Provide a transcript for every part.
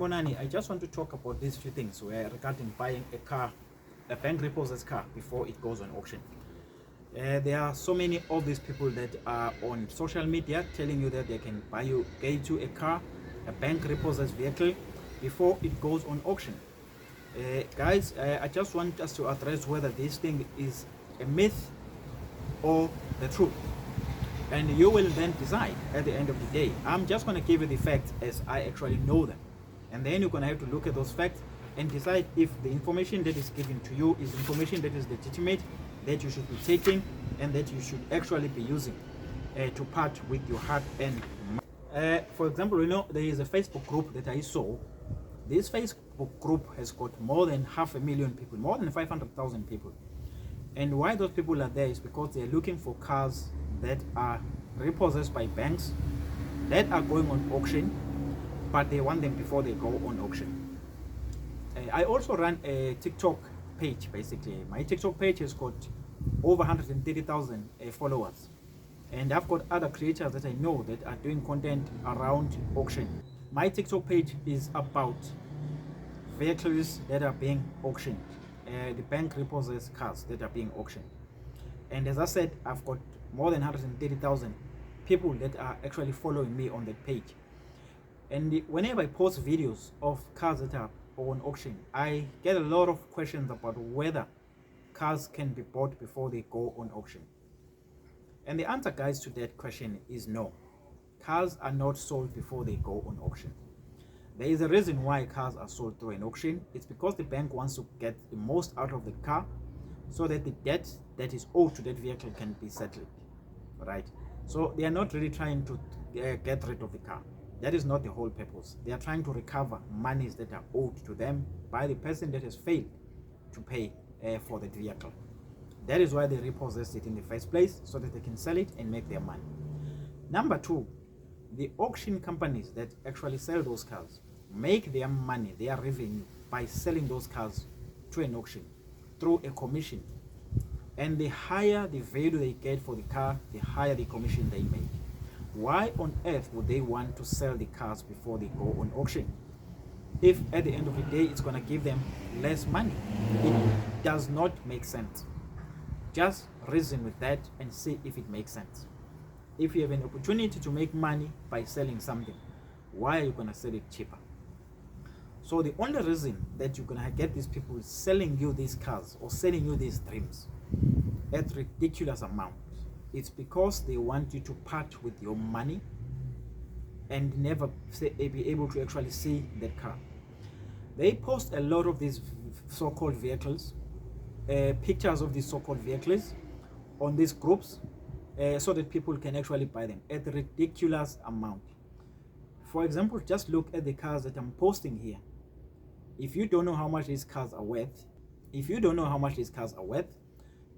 Monani, I just want to talk about these few things regarding buying a car, a bank repossessed car before it goes on auction. There are so many of these people that are on social media telling you that they can get you a car, a bank repossessed vehicle before it goes on auction. Guys, I just want us to address whether this thing is a myth or the truth. And you will then decide at the end of the day. I'm just going to give you the facts as I actually know them. And then you're going to have to look at those facts and decide if the information that is given to you is information that is legitimate, that you should be taking, and that you should actually be using to part with your hard-earned money. For example, there is a Facebook group that I saw. This Facebook group has got more than 500,000 people, more than 500,000 people. And why those people are there is because they're looking for cars that are repossessed by banks, that are going on auction, but they want them before they go on auction. I also run a TikTok page. Basically, my TikTok page has got over 130,000 followers, and I've got other creators that I know that are doing content around auction. My TikTok page is about vehicles that are being auctioned, the bank repossessed cars that are being auctioned. And as I said, I've got more than 130,000 people that are actually following me on that page. And whenever I post videos of cars that are on auction, I get a lot of questions about whether cars can be bought before they go on auction. And the answer, guys, to that question is no. Cars are not sold before they go on auction. There is a reason why cars are sold through an auction. It's because the bank wants to get the most out of the car so that the debt that is owed to that vehicle can be settled, right? So they are not really trying to get rid of the car. That is not the whole purpose. They are trying to recover monies that are owed to them by the person that has failed to pay for the vehicle. That is why they repossess it in the first place, so that they can sell it and make their money. Number two, the auction companies that actually sell those cars make their money, their revenue, by selling those cars to an auction through a commission. And the higher the value they get for the car, the higher the commission they make. Why on earth would they want to sell the cars before they go on auction? If at the end of the day it's going to give them less money, it does not make sense. Just reason with that and see if it makes sense. If you have an opportunity to make money by selling something, why are you going to sell it cheaper? So the only reason that you're going to get these people selling you these cars or selling you these dreams at ridiculous amounts, it's because they want you to part with your money and never be able to actually see that car. They post a lot of these so-called vehicles, pictures of these so-called vehicles on these groups, so that people can actually buy them at a ridiculous amount. For example, just look at the cars that I'm posting here. If you don't know how much these cars are worth,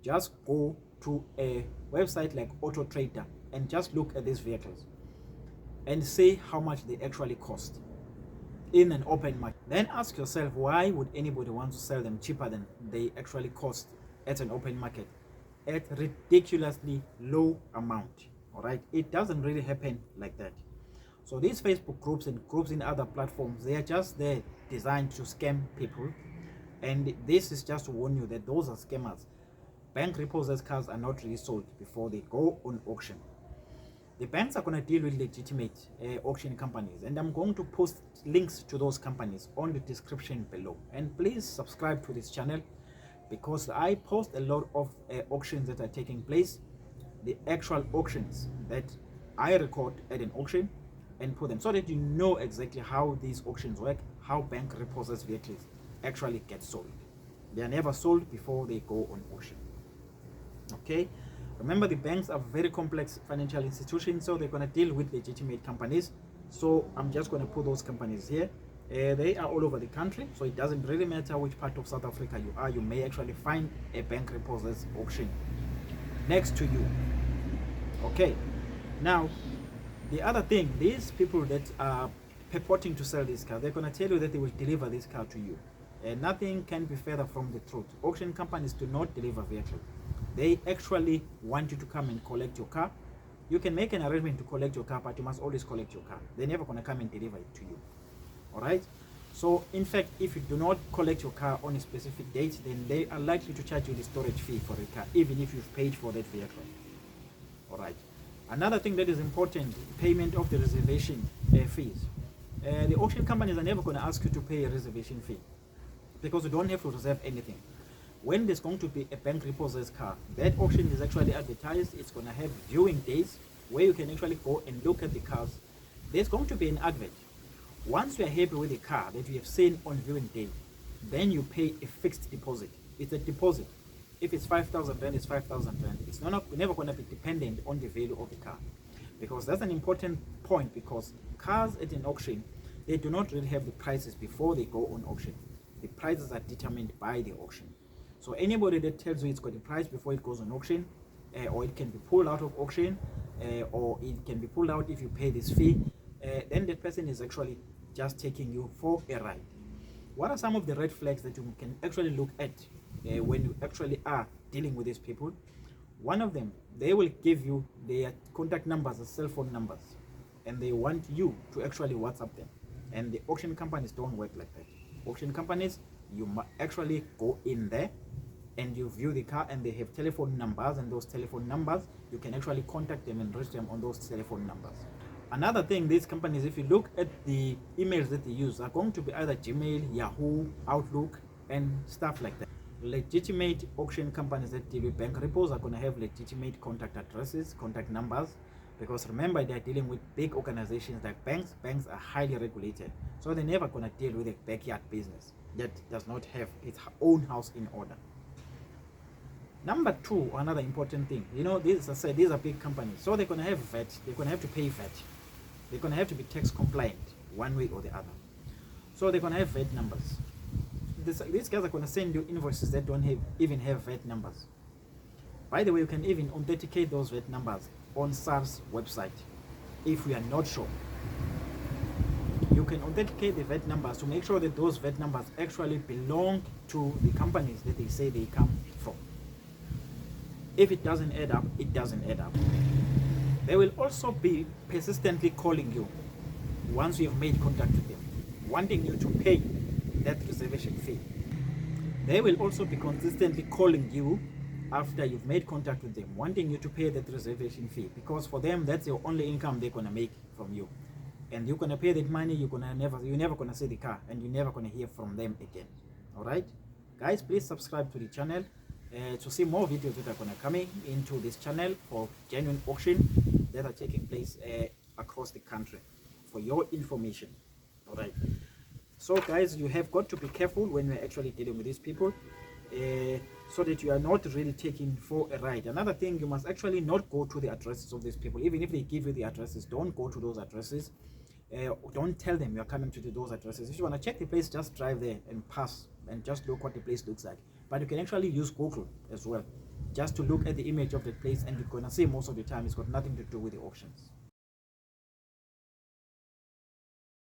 just go to a website like Auto Trader and just look at these vehicles and see how much they actually cost in an open market. Then ask yourself, why would anybody want to sell them cheaper than they actually cost at an open market at ridiculously low amount? All right, it doesn't really happen like that. So these Facebook groups and groups in other platforms, they are just there designed to scam people, and this is just to warn you that those are scammers. Bank repossessed cars are not really sold before they go on auction. The banks are going to deal with legitimate auction companies, and I'm going to post links to those companies on the description below. And please subscribe to this channel, because I post a lot of auctions that are taking place, the actual auctions that I record at an auction and put them, so that you know exactly how these auctions work, how bank repossessed vehicles actually get sold. They are never sold before they go on auction. Okay, remember, the banks are very complex financial institutions, so they're going to deal with legitimate companies. So I'm just going to put those companies here. They are all over the country, so it doesn't really matter which part of South Africa you are. You may actually find a bank repossessed auction next to you. Okay, now the other thing, these people that are purporting to sell this car, they're going to tell you that they will deliver this car to you. Nothing can be further from the truth. Auction companies do not deliver vehicles. They actually want you to come and collect your car. You can make an arrangement to collect your car, but you must always collect your car. They're never going to come and deliver it to you. All right? So in fact, if you do not collect your car on a specific date, then they are likely to charge you the storage fee for the car, even if you've paid for that vehicle. All right. Another thing that is important, payment of the reservation fees. The auction companies are never going to ask you to pay a reservation fee because you don't have to reserve anything. When there's going to be a bank repossessed car, that auction is actually advertised. It's going to have viewing days where you can actually go and look at the cars. There's going to be an advert. Once you are happy with the car that you have seen on viewing day, then you pay a fixed deposit. It's a deposit. If it's 5,000 rand, it's 5,000 rand. It's never going to be dependent on the value of the car, because that's an important point, because cars at an auction, they do not really have the prices before they go on auction. The prices are determined by the auction. So anybody that tells you it's got a price before it goes on auction, or it can be pulled out of auction, or it can be pulled out if you pay this fee, then the person is actually just taking you for a ride. What are some of the red flags that you can actually look at when you actually are dealing with these people? One of them, they will give you their contact numbers as cell phone numbers, and they want you to actually WhatsApp them. And the auction companies don't work like that. Auction companies, you actually go in there and you view the car, and they have telephone numbers, and those telephone numbers, you can actually contact them and reach them on those telephone numbers. Another thing, these companies, if you look at the emails that they use, are going to be either Gmail, Yahoo, Outlook, and stuff like that. Legitimate auction companies that deal with bank repos are going to have legitimate contact addresses, contact numbers, because remember, they're dealing with big organizations like banks. Banks are highly regulated, so they're never going to deal with a backyard business that does not have its own house in order. Number two, another important thing, as I said, these are big companies, so they're going to have VAT, they're going to have to pay VAT, they're going to have to be tax compliant one way or the other. So they're going to have VAT numbers. These guys are going to send you invoices that don't even have VAT numbers. By the way, you can even authenticate those VAT numbers on SARS website if we are not sure. You can authenticate the VAT numbers to make sure that those VAT numbers actually belong to the companies that they say they come from. If it doesn't add up, it doesn't add up. They will also be persistently calling you once you have made contact with them, wanting you to pay that reservation fee. They will also be consistently calling you after you've made contact with them, wanting you to pay that reservation fee, because for them, that's your only income they're going to make from you. And you're going to pay that money, you're never going to see the car, and you're never going to hear from them again. All right, guys, please subscribe to the channel to see more videos that are going to come into this channel for genuine auction that are taking place across the country, for your information. All right, so guys, you have got to be careful when you're actually dealing with these people, so that you are not really taken for a ride. Another thing, you must actually not go to the addresses of these people. Even if they give you the addresses, don't go to those addresses. Don't tell them you're coming to those addresses. If you want to check the place, just drive there and pass and just look what the place looks like. But you can actually use Google as well, just to look at the image of the place, and you're going to see most of the time it's got nothing to do with the auctions.